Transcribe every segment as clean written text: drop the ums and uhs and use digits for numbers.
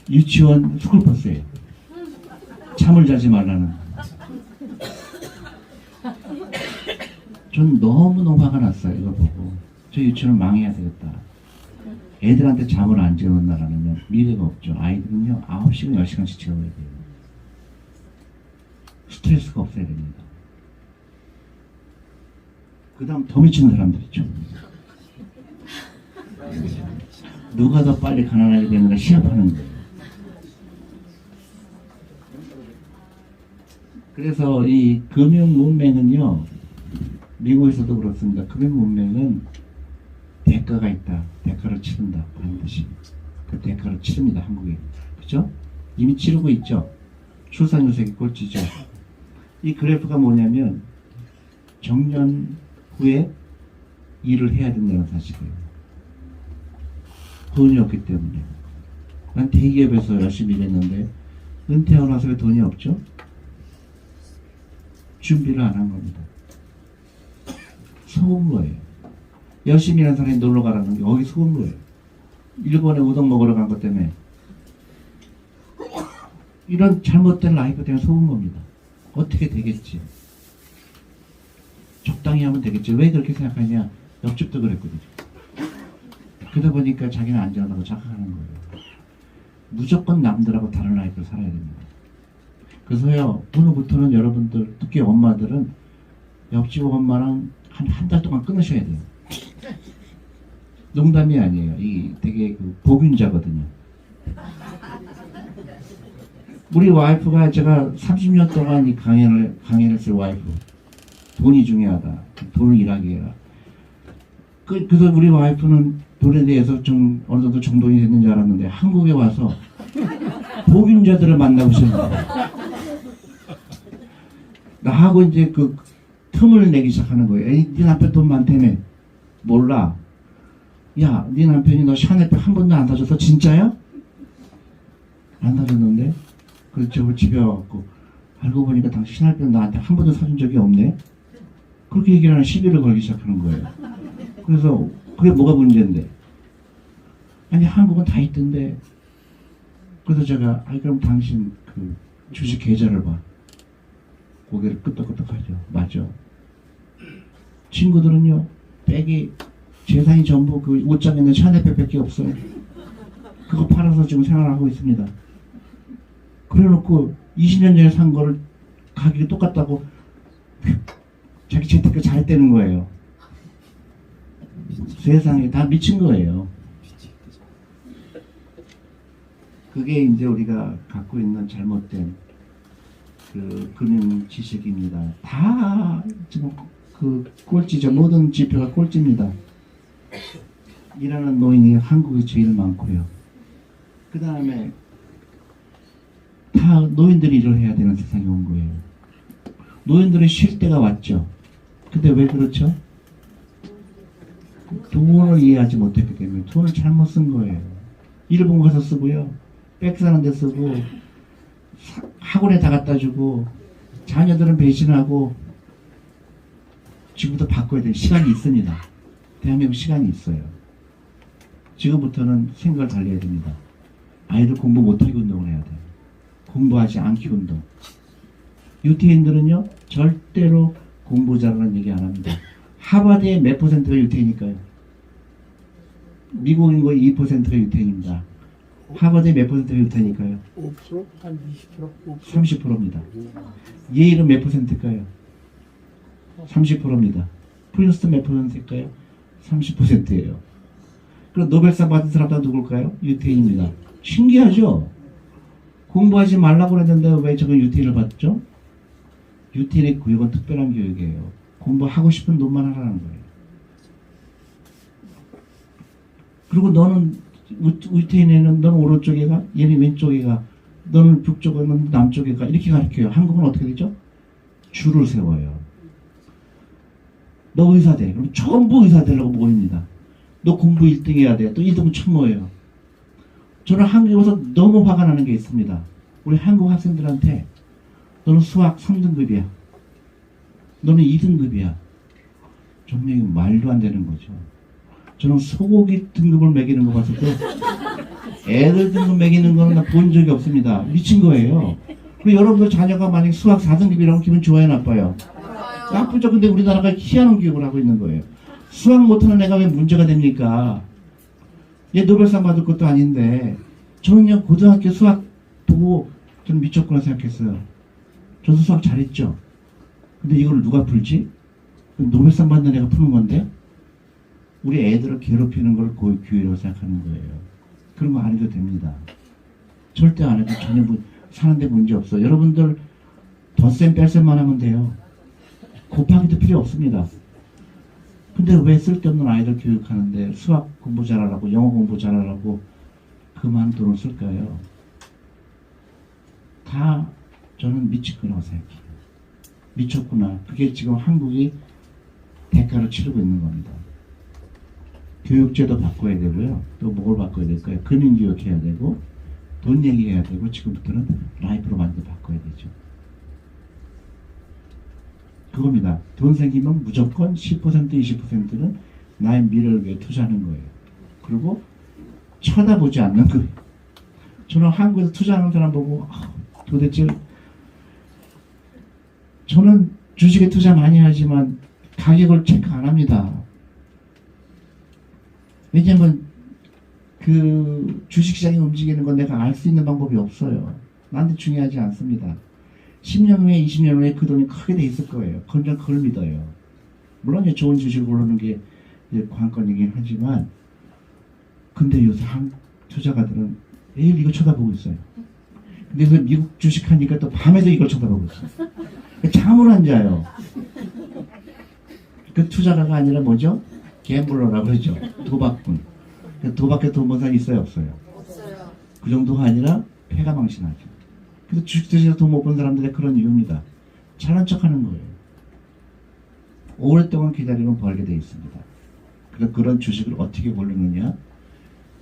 유치원 스쿨버스예요. 잠을 자지 말라는. 전 너무너무 화가 났어요. 이거 보고. 저 유치원 망해야 되겠다. 애들한테 잠을 안 재우는 나라는 미래가 없죠. 아이들은요 9시간 10시간씩 재워야 돼요. 스트레스가 없어야 됩니다. 그 다음 더 미치는 사람들 있죠. 누가 더 빨리 가난하게 되는가 시합하는 거예요. 그래서 이 금융 문맹은요, 미국에서도 그렇습니다. 금융 문맹은 대가가 있다. 대가를 치른다. 반드시. 그 대가를 치릅니다. 한국에. 그죠? 이미 치르고 있죠. 출산율 세계 꼴찌죠. 이 그래프가 뭐냐면 정년 후에 일을 해야 된다는 사실이에요. 돈이 없기 때문에. 난 대기업에서 열심히 일했는데 은퇴하고 나서 왜 돈이 없죠? 준비를 안 한 겁니다. 속은 거예요. 열심히 일하는 사람이 놀러 가라는 게 거기 속은 거예요. 일본에 우동 먹으러 간 것 때문에 이런 잘못된 라이프 때문에 속은 겁니다. 어떻게 되겠지? 적당히 하면 되겠지. 왜 그렇게 생각하냐? 옆집도 그랬거든요. 그러다 보니까 자기는 안전하다고 착각하는 거예요. 무조건 남들하고 다른 라이프를 살아야 됩니다. 그래서요, 오늘부터는 여러분들, 특히 엄마들은 옆집 엄마랑 한 달 동안 끊으셔야 돼요. 농담이 아니에요. 이 되게 그 복균자거든요. 우리 와이프가 제가 30년 동안 이 강연을 쓸 와이프. 돈이 중요하다. 돈을 일하게 해라. 그래서 우리 와이프는 돈에 대해서 좀 어느 정도 정돈이 됐는 줄 알았는데 한국에 와서 복균자들을 만나고 싶습니다. 나하고 이제 그 틈을 내기 시작하는 거예요. 에이, 네 남편 돈 많다며. 몰라. 야, 네 남편이 너 샤넬백 한 번도 안 사줘서 진짜야? 안 사줬는데? 그래서 집에 와갖고 알고 보니까 당신 샤넬백 나한테 한 번도 사준 적이 없네? 그렇게 얘기를 하는 시비를 걸기 시작하는 거예요. 그래서 그게 뭐가 문제인데? 아니 한국은 다 있던데. 그래서 제가 그럼 당신 그 주식 계좌를 봐. 고개를 끄덕끄덕하죠. 맞아. 친구들은요, 백이 재산이 전부 그 옷장에 있는 샤넬백밖에 없어요. 그거 팔아서 지금 생활하고 있습니다. 그래놓고 20년 전에 산 거를 가격이 똑같다고 자기 재테크 잘했다는 거예요. 세상에 다 미친 거예요. 그게 이제 우리가 갖고 있는 잘못된 그 금융 지식입니다. 다 지금 그 꼴찌죠. 모든 지표가 꼴찌입니다. 일하는 노인이 한국에 제일 많고요. 그 다음에 다 노인들이 일을 해야 되는 세상이 온 거예요. 노인들은 쉴 때가 왔죠. 근데 왜 그렇죠? 돈을 이해하지 못했기 때문에 돈을 잘못 쓴 거예요. 일본 가서 쓰고요. 백 사는 데 쓰고 학원에 다 갖다 주고 자녀들은 배신하고 지금부터 바꿔야 될 시간이 있습니다. 대한민국 시간이 있어요. 지금부터는 생각을 달려야 됩니다. 아이들 공부 못하게 운동을 해야 돼요. 공부하지 않기 운동. 유태인들은요 절대로 공부 잘하는 얘기 안 합니다. 하버드의 몇 퍼센트가 유태인일까요? 미국인 거의 2%가 유태인입니다. 하버드의 몇 퍼센트가 유태인일까요? 5%? 한 20%? 30%입니다. 예일은 몇 퍼센트일까요? 30%입니다. 프린스턴 몇 퍼센트일까요? 30%예요. 그럼 노벨상 받은 사람도 누굴까요? 유태인입니다. 신기하죠? 공부하지 말라고 했는데 왜 저건 유태인을 받죠? 유태인의 교육은 특별한 교육이에요. 공부하고 싶은 놈만 하라는 거예요. 그리고 너는 유태인에는 너는 오른쪽에 가, 얘는 왼쪽에 가, 너는 북쪽에 가, 너는 남쪽에 가 이렇게 가르쳐요. 한국은 어떻게 되죠? 줄을 세워요. 너 의사 돼. 그럼 전부 의사 되려고 모입니다. 너 공부 1등 해야 돼. 또 1등 천모예요. 저는 한국에 와서 너무 화가 나는 게 있습니다. 우리 한국 학생들한테 너는 수학 3등급이야. 너는 2등급이야. 정말 말도 안 되는 거죠. 저는 소고기 등급을 매기는 거 봤을 때 애들 등급 매기는 거는 나 본 적이 없습니다. 미친 거예요. 그리고 여러분들 자녀가 만약 수학 4등급이라고 기분 좋아요, 나빠요? 나쁘죠. 근데 우리나라가 희한한 교육을 하고 있는 거예요. 수학 못하는 애가 왜 문제가 됩니까? 얘 노벨상 받을 것도 아닌데. 저는요, 고등학교 수학 보고 저는 미쳤구나 생각했어요. 저도 수학 잘했죠. 근데 이걸 누가 풀지? 노벨상 받는 애가 푸는 건데? 우리 애들을 괴롭히는 걸 교육이라고 생각하는 거예요. 그런 거 안 해도 됩니다. 절대 안 해도 전혀 사는데 문제 없어. 여러분들 덧셈 뺄셈만 하면 돼요. 곱하기도 필요 없습니다. 근데 왜 쓸데없는 아이들 교육하는데 수학 공부 잘하라고 영어 공부 잘하라고 그만 돈을 쓸까요? 다 저는 미칠 거라고 생각해요. 미쳤구나. 그게 지금 한국이 대가를 치르고 있는 겁니다. 교육제도 바꿔야 되고요. 또 뭘 바꿔야 될까요? 금융교육 해야 되고 돈 얘기해야 되고 지금부터는 라이프로 완전히 바꿔야 되죠. 그겁니다. 돈 생기면 무조건 10% 20%는 나의 미래를 위해 투자하는 거예요. 그리고 쳐다보지 않는 거예요. 저는 한국에서 투자하는 사람 보고 도대체 저는 주식에 투자 많이 하지만 가격을 체크 안 합니다. 왜냐면 그 주식시장이 움직이는 건 내가 알 수 있는 방법이 없어요. 나한테 중요하지 않습니다. 10년 후에 20년 후에 그 돈이 크게 돼 있을 거예요. 그건 그걸 믿어요. 물론 좋은 주식을 고르는 게 관건이긴 하지만 근데 요새 한국 투자가들은 매일 이거 쳐다보고 있어요. 근데 그 미국 주식 하니까 또 밤에도 이걸 쳐다보고 있어요. 잠을 안 자요. 그 투자가가 아니라 뭐죠? 갬블러라고 그러죠. 도박꾼. 도박에 돈 번 사람 있어요, 없어요? 없어요. 그 정도가 아니라 패가 망신하죠. 그래서 주식 투자에서 돈 못 번 사람들의 그런 이유입니다. 잘난 척하는 거예요. 오랫동안 기다리면 벌게 돼 있습니다. 그래서 그런 주식을 어떻게 고르느냐,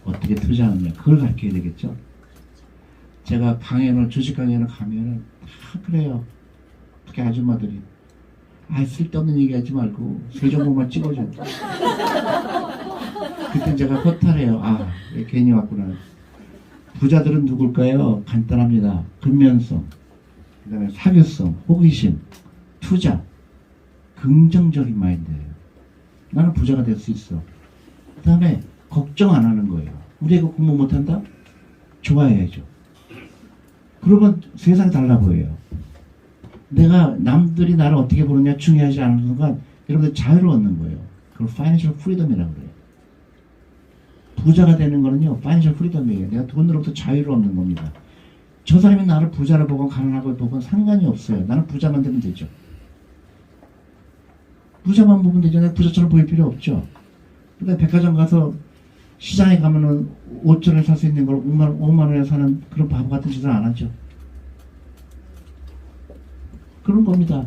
어떻게 투자하느냐, 그걸 가르쳐야 되겠죠. 제가 강연을, 주식 강연을 가면은 다 그래요. 특히 아줌마들이. 쓸데없는 얘기 하지 말고 술 정보만 찍어줘. 그때 제가 허탈해요. 왜 괜히 왔구나. 부자들은 누굴까요? 간단합니다. 근면성, 그 다음에 사교성, 호기심, 투자, 긍정적인 마인드예요. 나는 부자가 될 수 있어. 그 다음에 걱정 안 하는 거예요. 우리 애가 공부 못한다? 좋아해야죠. 그러면 세상이 달라 보여요. 내가 남들이 나를 어떻게 보느냐 중요하지 않은 순간 여러분들 자유를 얻는 거예요. 그걸 파이낸셜 프리덤이라고 그래요. 부자가 되는 거는요, 파이낸셜 프리덤이에요. 내가 돈으로부터 자유를 얻는 겁니다. 저 사람이 나를 부자를 보건 가난하고 보건 상관이 없어요. 나는 부자만 되면 되죠. 부자만 보면 되죠. 내가 부자처럼 보일 필요 없죠. 근데 백화점 가서 시장에 가면은 5천원에 살 수 있는 걸 5만 원에 사는 그런 바보 같은 짓을 안 하죠. 그런 겁니다.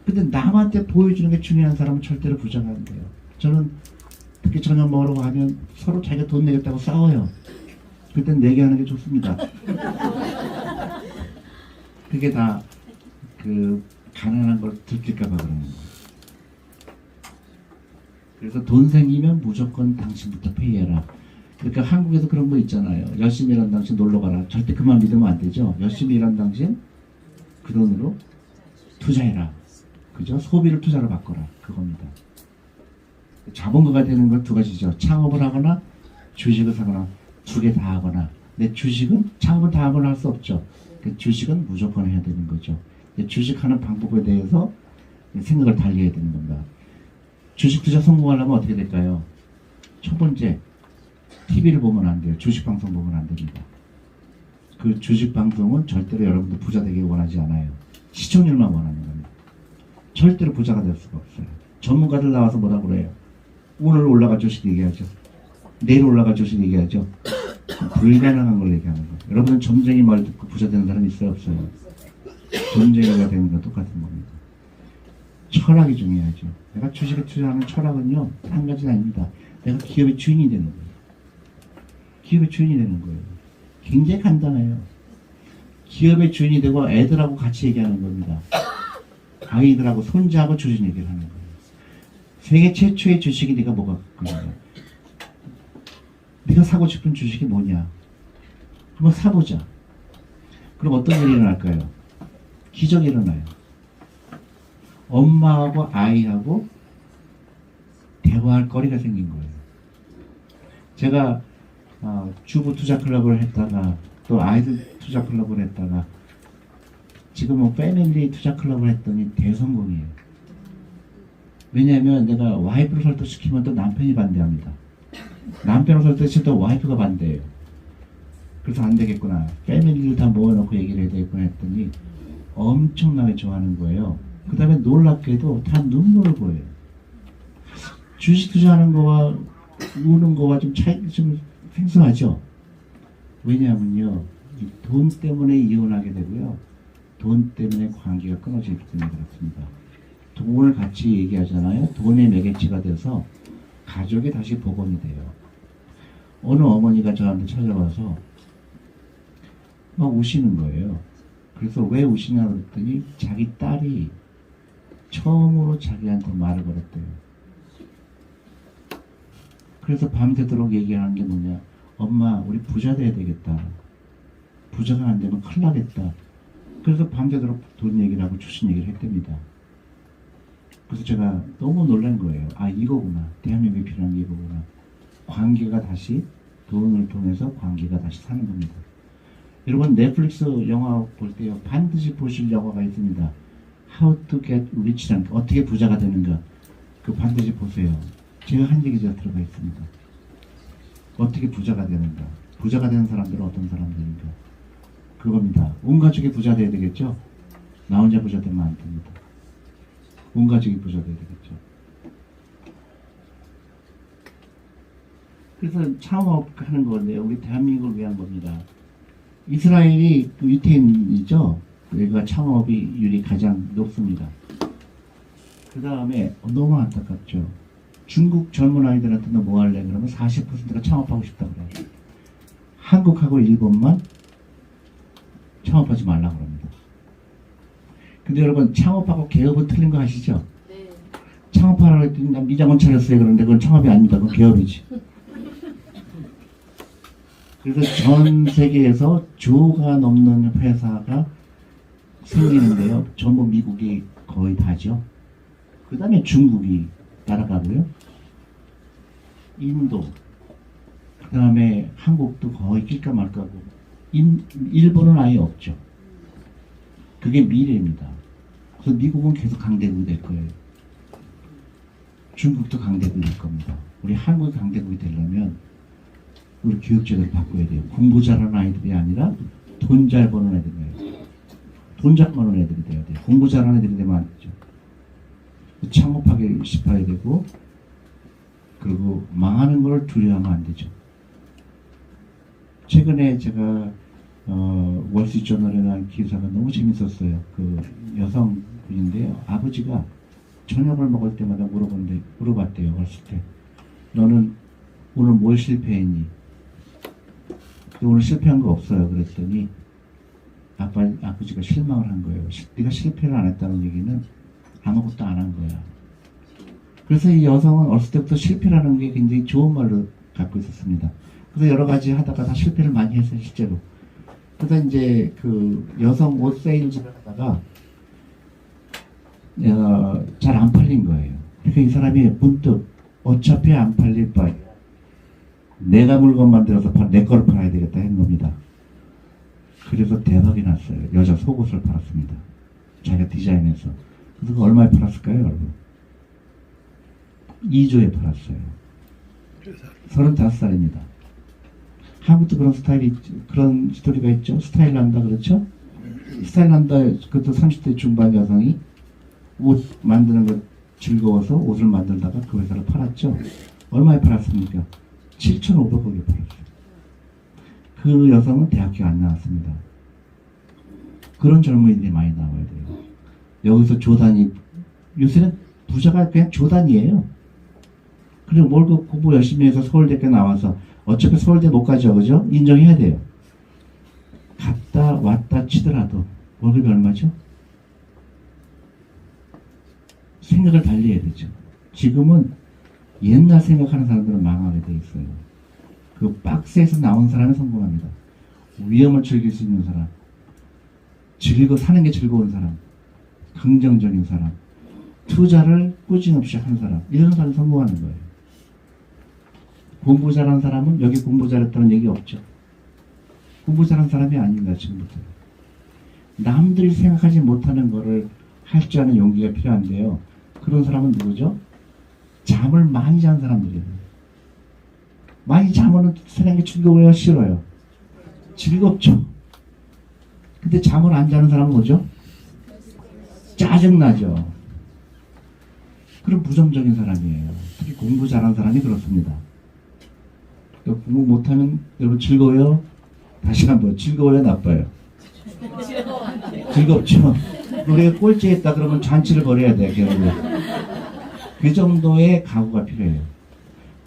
근데 남한테 보여주는 게 중요한 사람은 절대로 부자가 안 돼요. 저는 특히 저녁 먹으러 가면 서로 자기가 돈 내겠다고 싸워요. 그땐 내게 하는 게 좋습니다. 그게 다 그 가난한 걸 들킬까봐 그러는 거예요. 그래서 돈 생기면 무조건 당신부터 페이해라. 그러니까 한국에서 그런 거 있잖아요. 열심히 일한 당신 놀러 가라. 절대 그만 믿으면 안 되죠. 열심히 일한 당신 그 돈으로 투자해라. 그죠? 소비를 투자로 바꿔라. 그겁니다. 자본가가 되는 건 두 가지죠. 창업을 하거나 주식을 사거나 두 개 다 하거나. 근데 주식은 창업은 다 하거나 할 수 없죠. 그 주식은 무조건 해야 되는 거죠. 주식하는 방법에 대해서 생각을 달리해야 되는 겁니다. 주식 투자 성공하려면 어떻게 될까요? 첫 번째, TV를 보면 안 돼요. 주식 방송 보면 안 됩니다. 그 주식 방송은 절대로 여러분들 부자 되길 원하지 않아요. 시청률만 원하는 겁니다. 절대로 부자가 될 수가 없어요. 전문가들 나와서 뭐라 그래요? 오늘 올라갈 주식 얘기하죠. 내일 올라갈 주식 얘기하죠. 불가능한 걸 얘기하는 거예요. 여러분은 점쟁이 말 듣고 부자 되는 사람 있어요? 없어요? 점쟁이가 되는 건 똑같은 겁니다. 철학이 중요하죠. 내가 주식에 투자하는 철학은요, 한 가지가 아닙니다. 내가 기업의 주인이 되는 거예요. 기업의 주인이 되는 거예요. 굉장히 간단해요. 기업의 주인이 되고 애들하고 같이 얘기하는 겁니다. 아이들하고 손자하고 주식 얘기를 하는 거예요. 세계 최초의 주식이 네가 뭐가 그거야. 네가 사고 싶은 주식이 뭐냐. 한번 사보자. 그럼 어떤 일이 일어날까요? 기적이 일어나요. 엄마하고 아이하고 대화할 거리가 생긴 거예요. 제가 주부 투자 클럽을 했다가 또 아이들 투자 클럽을 했다가 지금은 패밀리 투자 클럽을 했더니 대성공이에요. 왜냐하면 내가 와이프를 설득시키면 또 남편이 반대합니다. 남편을 설득시키면 또 와이프가 반대해요. 그래서 안 되겠구나. 패밀리를 다 모아놓고 얘기를 해야 되겠구나 했더니 엄청나게 좋아하는 거예요. 그 다음에 놀랍게도 다 눈물을 보여요. 주식 투자하는 거와 우는 거와 좀 차이 좀 생소하죠. 왜냐하면요, 이 돈 때문에 이혼하게 되고요, 돈 때문에 관계가 끊어지기 때문에 그렇습니다. 돈을 같이 얘기하잖아요. 돈의 매개체가 돼서 가족이 다시 복원이 돼요. 어느 어머니가 저한테 찾아와서 막 우시는 거예요. 그래서 왜 우시냐 그랬더니 자기 딸이 처음으로 자기한테 말을 걸었대요. 그래서 밤새도록 얘기하는 게 뭐냐. 엄마, 우리 부자 돼야 되겠다. 부자가 안 되면 큰일 나겠다. 그래서 밤새도록 돈 얘기를 하고 출신 얘기를 했답니다. 그래서 제가 너무 놀란 거예요. 아, 이거구나. 대한민국에 필요한 게 이거구나. 관계가 다시, 돈을 통해서 관계가 다시 사는 겁니다. 여러분, 넷플릭스 영화 볼 때요, 반드시 보실 영화가 있습니다. How to get rich라는, 어떻게 부자가 되는가. 그 반드시 보세요. 제가 한 얘기가 들어가 있습니다. 어떻게 부자가 되는가. 부자가 되는 사람들은 어떤 사람들인가. 그겁니다. 온 가족이 부자 돼야 되겠죠? 나 혼자 부자 되면 안 됩니다. 온 가족이 부자 돼야 되겠죠. 그래서 창업하는 건데요. 우리 대한민국을 위한 겁니다. 이스라엘이 그 유태인이죠. 여기가 창업이율이 가장 높습니다. 그 다음에 너무 안타깝죠. 중국 젊은 아이들한테 너 뭐 할래? 그러면 40%가 창업하고 싶다고 그래요. 한국하고 일본만 창업하지 말라고 합니다. 근데 여러분, 창업하고 개업은 틀린 거 아시죠? 네. 창업하라고 했더니 난 미장원 차렸어요. 그런데 그건 창업이 아닙니다. 그건 개업이지. 그래서 전 세계에서 조가 넘는 회사가 생기는데요. 전부 미국이 거의 다죠. 그 다음에 중국이 따라가고요. 인도, 그 다음에 한국도 거의 낄까 말까고, 일본은 아예 없죠. 그게 미래입니다. 그래서 미국은 계속 강대국이 될 거예요. 중국도 강대국이 될 겁니다. 우리 한국이 강대국이 되려면 우리 교육제도를 바꿔야 돼요. 공부 잘하는 아이들이 아니라 돈 잘 버는 애들이 돼요. 돈 잘 버는 애들이 돼야 돼요. 공부 잘하는 애들이 되면 안 되죠. 창업하기 싶어야 되고, 그리고 망하는 걸 두려워하면 안 되죠. 최근에 제가 월스트리트저널에 난 기사가 너무 재밌었어요. 그 여성분인데요. 아버지가 저녁을 먹을 때마다 물어봤대요. 어렸을 때. 너는 오늘 뭘 실패했니? 오늘 실패한 거 없어요. 그랬더니 아버지가 실망을 한 거예요. 네가 실패를 안 했다는 얘기는 아무것도 안 한 거야. 그래서 이 여성은 어렸을 때부터 실패라는 게 굉장히 좋은 말로 갖고 있었습니다. 그래서 여러 가지 하다가 다 실패를 많이 했어요, 실제로. 그래서 이제 그 여성 옷 세일즈를 하다가 잘 안 팔린 거예요. 그러니까 이 사람이 문득 어차피 안 팔릴 바에 내가 물건 만들어서 내 거를 팔아야 되겠다 했는 겁니다. 그래서 대박이 났어요. 여자 속옷을 팔았습니다. 자기가 디자인해서. 그래서 그거 얼마에 팔았을까요, 여러분? 2조에 팔았어요. 35살입니다. 한국도 그런 그런 스토리가 있죠. 스타일 난다, 그렇죠? 스타일 난다, 그것도 30대 중반 여성이 옷 만드는 거 즐거워서 옷을 만들다가 그 회사를 팔았죠. 얼마에 팔았습니까? 7,500억에 팔았어요. 그 여성은 대학교 안 나왔습니다. 그런 젊은이들이 많이 나와야 돼요. 여기서 조단이, 요새는 부자가 그냥 조단이에요. 그리고 뭘 공부 열심히 해서 서울대학교 나와서 어차피 서울대 못 가죠, 그죠? 인정해야 돼요. 갔다 왔다 치더라도 월급이 얼마죠? 생각을 달리 해야 되죠. 지금은 옛날 생각하는 사람들은 망하게 돼 있어요. 그 박스에서 나온 사람이 성공합니다. 위험을 즐길 수 있는 사람, 사는 게 즐거운 사람, 긍정적인 사람, 투자를 꾸준히 없이 하는 사람, 이런 사람이 성공하는 거예요. 공부 잘하는 사람은 여기 공부 잘했다는 얘기 없죠. 공부 잘하는 사람이 아닙니다. 지금부터. 남들이 생각하지 못하는 거를 할 줄 아는 용기가 필요한데요. 그런 사람은 누구죠? 잠을 많이 자는 사람들이에요. 많이 자면 세상이 즐거워요? 싫어요? 즐겁죠. 근데 잠을 안 자는 사람은 뭐죠? 짜증나죠. 그럼 부정적인 사람이에요. 특히 공부 잘하는 사람이 그렇습니다. 공부 못하면 여러분 즐거워요? 다시 한번 즐거워요? 나빠요? 즐겁죠. 우리가 꼴찌했다 그러면 잔치를 벌여야 돼요. 결국은. 그 정도의 각오가 필요해요.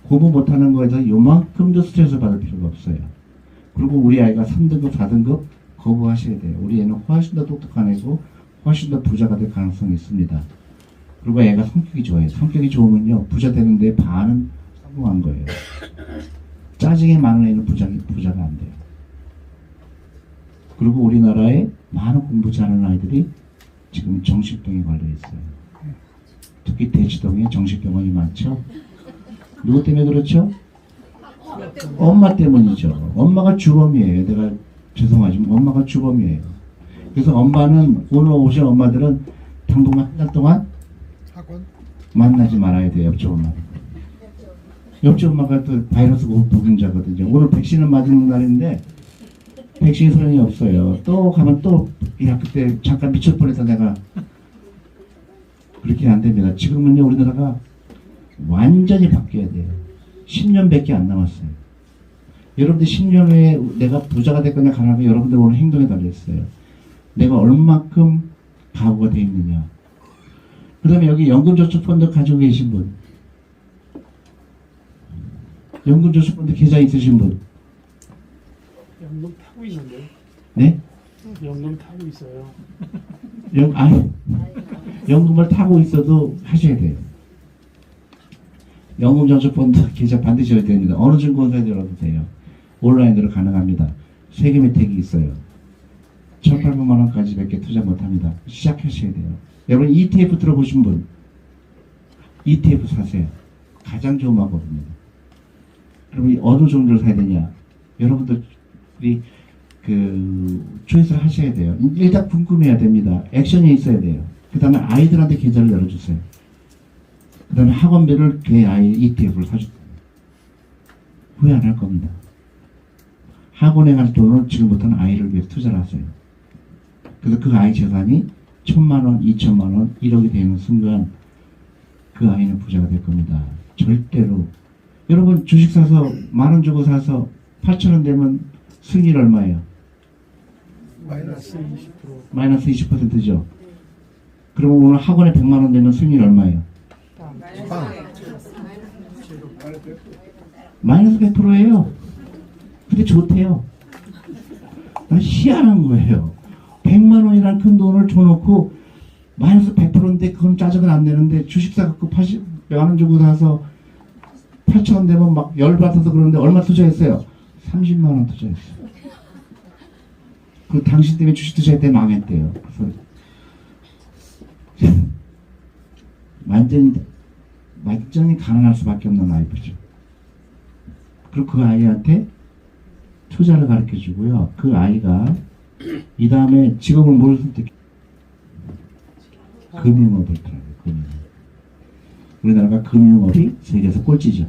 공부 못하는 거에 대해서 요만큼도 스트레스 받을 필요가 없어요. 그리고 우리 아이가 3등급, 4등급 거부하셔야 돼요. 우리 애는 훨씬 더 똑똑한 애고 훨씬 더 부자가 될 가능성이 있습니다. 그리고 애가 성격이 좋아요. 성격이 좋으면요, 부자 되는데 반은 성공한 거예요. 짜증이 많은 애는 부자가 안 돼요. 그리고 우리나라에 많은 공부 잘하는 아이들이 지금 정신병에 걸려 있어요. 특히 대치동에 정신병원이 많죠. 누구 때문에 그렇죠? 엄마 때문이죠. 엄마가 주범이에요. 내가 죄송하지만 엄마가 주범이에요. 그래서 엄마는, 오늘 오신 엄마들은 당분간 한 달 동안 만나지 말아야 돼요. 옆집 엄마. 옆집 엄마가 또 바이러스 보균자거든요. 오늘 백신을 맞은 날인데 백신이 소용이 없어요. 또 가면 또 그때 잠깐 미칠 뻔해서 내가 그렇게 안 됩니다. 지금은요, 우리나라가 완전히 바뀌어야 돼요. 10년밖에 안 남았어요. 여러분들 10년 후에 내가 부자가 될 거냐 가능하면 여러분들 오늘 행동에 달려있어요. 내가 얼마큼 각오가 되어 있느냐. 그 다음에 여기 연금저축펀드 가지고 계신 분, 연금저축펀드 계좌 있으신 분, 연금 타고 있는데. 네? 연금 타고 있어요. 연금을 타고 있어도 하셔야 돼요. 연금저축펀드 계좌 반드시 해야 됩니다. 어느 증권사에 들어도 돼요. 온라인으로 가능합니다. 세금 혜택이 있어요. 1,800만 원까지 밖에 투자 못합니다. 시작하셔야 돼요. 여러분 ETF 들어보신 분, ETF 사세요. 가장 좋은 방법입니다. 그럼 어느 종류를 사야 되냐? 여러분들이 초이스를 하셔야 돼요. 일단 궁금해야 됩니다. 액션이 있어야 돼요. 그 다음에 아이들한테 계좌를 열어주세요. 그 다음에 학원비를 그 아이 ETF를 사주세요. 후회 안 할 겁니다. 학원에 갈 돈을 지금부터는 아이를 위해서 투자를 하세요. 그래서 그 아이 재산이 1,000만 원, 2,000만 원, 1억이 되는 순간 그 아이는 부자가 될 겁니다. 절대로. 여러분 주식 사서 10,000원 주고 사서 8,000원 되면 수익률 얼마예요? 마이너스 20%. 마이너스 20%죠. 그러면 오늘 학원에 100만 원 되면 수익률 얼마예요? 마이너스 100%예요. 근데 좋대요. 희한한 거예요. 100만 원이라는 큰 돈을 줘놓고 마이너스 100%인데 그건 짜증은 안 내는데 주식 사갖고 80만 원 주고 사서 8,000원 되면 막 열받아서 그러는데 얼마 투자했어요? 30만 원 투자했어요. 그 당신 때문에 주식 투자할 때 망했대요. 그래서 완전히 가난할 수밖에 없는 와이프죠. 그리고 그 아이한테 투자를 가르쳐 주고요. 그 아이가 이 다음에 직업을 뭘 선택해? 금융업을 들어요. 금융업. 우리나라가 금융업이 세계에서 꼴찌죠.